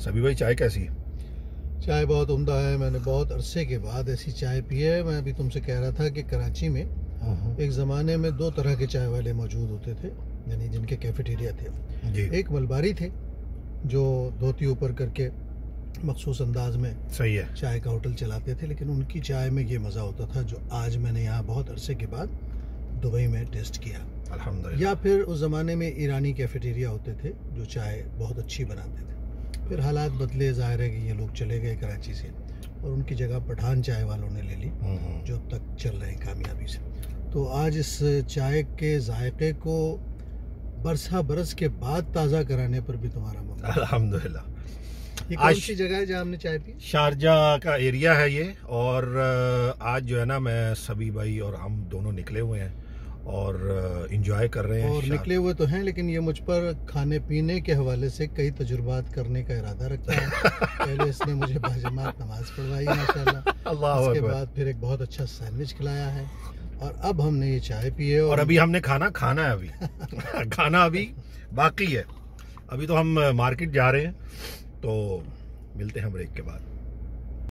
सभी भाई चाय कैसी है? चाय बहुत उम्दा है। मैंने बहुत अरसे के बाद ऐसी चाय पी है। मैं अभी तुमसे कह रहा था कि कराची में एक ज़माने में दो तरह के चाय वाले मौजूद होते थे, यानी जिनके कैफेटेरिया थे जी। एक मलबारी थे जो धोती ऊपर करके मखसूस अंदाज में सही है। चाय का होटल चलाते थे, लेकिन उनकी चाय में ये मज़ा होता था जो आज मैंने यहाँ बहुत अरसे के बाद दुबई में टेस्ट किया। अल्हम्दुलिल्लाह। या फिर उस ज़माने में ईरानी कैफेटेरिया होते थे जो चाय बहुत अच्छी बनाते थे। फिर हालात बदले, ज़ाहिर है कि ये लोग चले गए कराची से और उनकी जगह पठान चाय वालों ने ले ली, जो अब तक चल रहे हैं कामयाबी से। तो आज इस चाय के जायके को बरस के बाद ताज़ा कराने पर भी तुम्हारा मन। अल्हम्दुलिल्लाह। ये कौन सी जगह है जहाँ हमने चाय पी? शारजा का एरिया है ये। और आज जो है ना, मैं सभी भाई और हम दोनों निकले हुए हैं और इंजॉय कर रहे हैं। और निकले हुए तो हैं, लेकिन ये मुझ पर खाने पीने के हवाले से कई तजुर्बात करने का इरादा रखता है। पहले इसने मुझे बाजमात नमाज पढ़वाई माशाल्लाह, उसके बाद फिर एक बहुत अच्छा सैंडविच खिलाया है और अब हमने ये चाय पी है। और अभी हमने खाना है अभी खाना अभी बाकी है। अभी तो हम मार्केट जा रहे हैं, तो मिलते हैं ब्रेक के बाद।